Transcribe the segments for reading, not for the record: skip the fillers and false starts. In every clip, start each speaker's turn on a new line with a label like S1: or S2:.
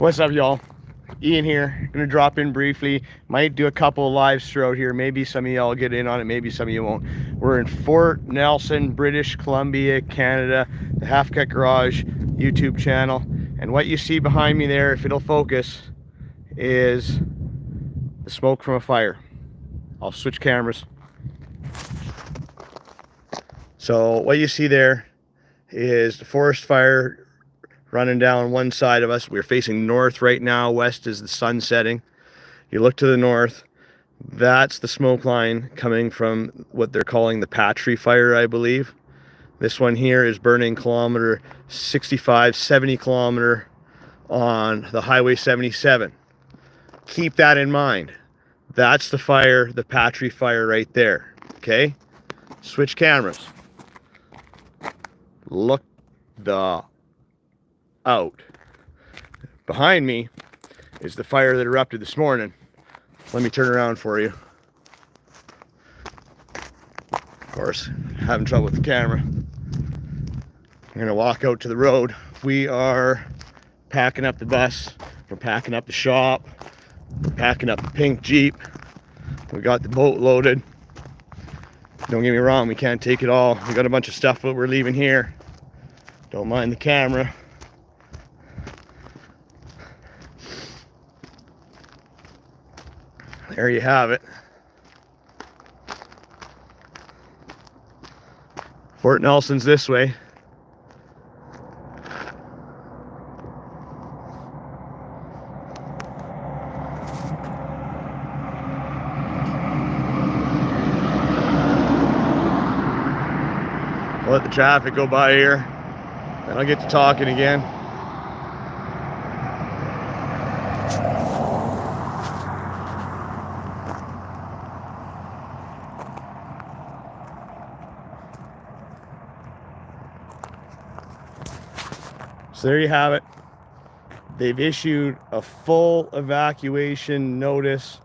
S1: What's up, y'all? Ian here. Gonna drop in briefly. Might do a couple of lives throughout here. Maybe some of y'all get in on it, maybe some of you won't. We're in Fort Nelson, British Columbia, Canada, the Halfcutgarage YouTube channel. And what you see behind me there, if it'll focus, is the smoke from a fire. I'll switch cameras. So what you see there is the forest fire running down one side of us. We're facing north right now. West is the sun setting. You look to the north, that's the smoke line coming from what they're calling the Patry fire, I believe. This one here is burning kilometer 65, 70 kilometer on the Highway 77. Keep that in mind. That's the fire, the Patry fire right there. Okay? Switch cameras. Look out. Behind me is the fire that erupted this morning. Let me turn around for you. Of course, having trouble with the camera. I'm gonna walk out to the road. We are packing up the bus. We're packing up the shop. We're packing up the pink Jeep. We got the boat loaded. Don't get me wrong, we can't take it all. We got a bunch of stuff that we're leaving here. Don't mind the camera. There you have it. Fort Nelson's this way. I'll let the traffic go by here, then I'll get to talking again. So there you have it. They've issued a full evacuation notice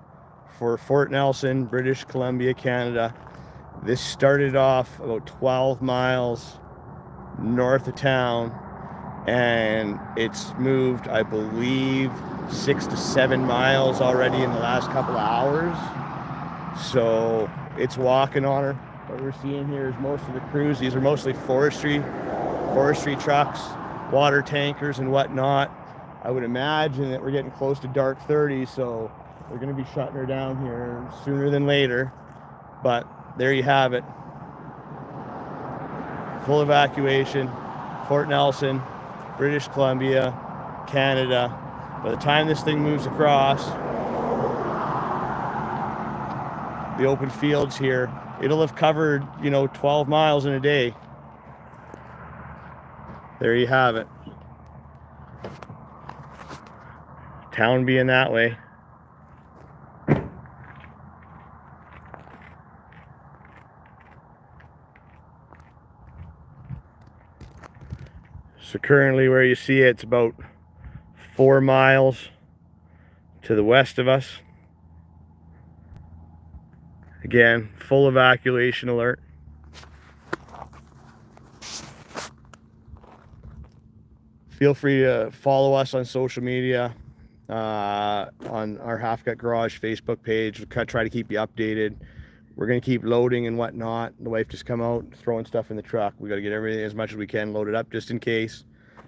S1: for Fort Nelson, British Columbia, Canada. This started off about 12 miles north of town, and it's moved, I believe, 6 to 7 miles already in the last couple of hours. So it's walking on her. What we're seeing here is most of the crews. These are mostly forestry trucks, water tankers and whatnot. I would imagine that we're getting close to dark 30, so we're going to be shutting her down here sooner than later. But there you have it. Full evacuation, Fort Nelson, British Columbia, Canada. By the time this thing moves across the open fields here, it'll have covered, 12 miles in a day. There you have it. Town being that way. So currently where you see it, it's about 4 miles to the west of us. Again, full evacuation alert. Feel free to follow us on social media, on our Halfcutgarage Facebook page. We'll try to keep you updated. We're going to keep loading and whatnot. The wife just come out, throwing stuff in the truck. We got to get everything as much as we can loaded up just in case.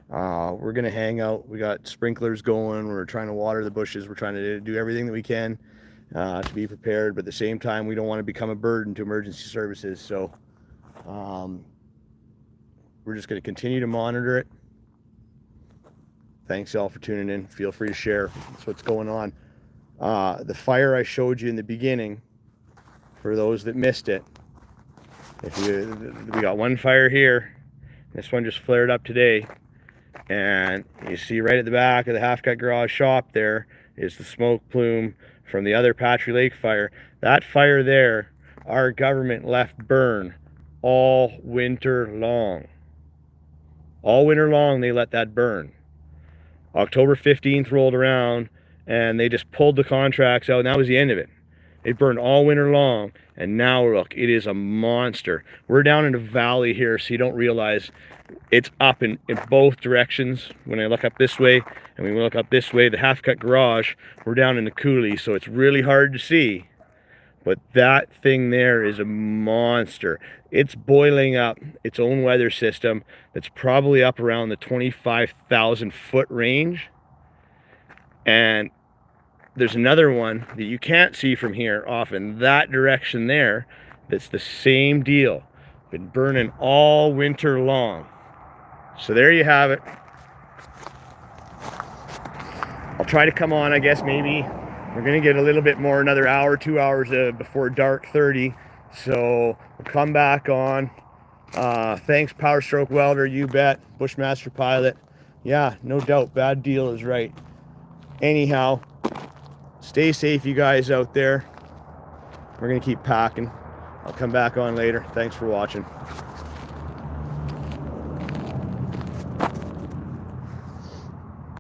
S1: We're going to hang out. We got sprinklers going. We're trying to water the bushes. We're trying to do everything that we can to be prepared. But at the same time, we don't want to become a burden to emergency services. So we're just going to continue to monitor it. Thanks y'all for tuning in. Feel free to share. That's what's going on. The fire I showed you in the beginning, for those that missed it, we got one fire here. This one just flared up today, and you see right at the back of the Halfcutgarage shop there is the smoke plume from the other Patry Lake fire. That fire there, our government left burn all winter long. All winter long they let that burn. October 15th rolled around and they just pulled the contracts out, and that was the end of it. It burned all winter long, and now look, it is a monster. We're down in a valley here, so you don't realize it's up in both directions. When I look up this way and we look up this way, the Halfcutgarage, we're down in the coulee, so it's really hard to see. But that thing there is a monster. It's boiling up its own weather system that's probably up around the 25,000 foot range. And there's another one that you can't see from here off in that direction there that's the same deal. Been burning all winter long. So there you have it. I'll try to come on, I guess maybe. We're gonna get a little bit more, another hour, 2 hours before dark 30. So we'll come back on. Thanks, Power Stroke Welder, you bet. Bushmaster Pilot. Yeah, no doubt, bad deal is right. Anyhow, stay safe, you guys out there. We're gonna keep packing. I'll come back on later. Thanks for watching.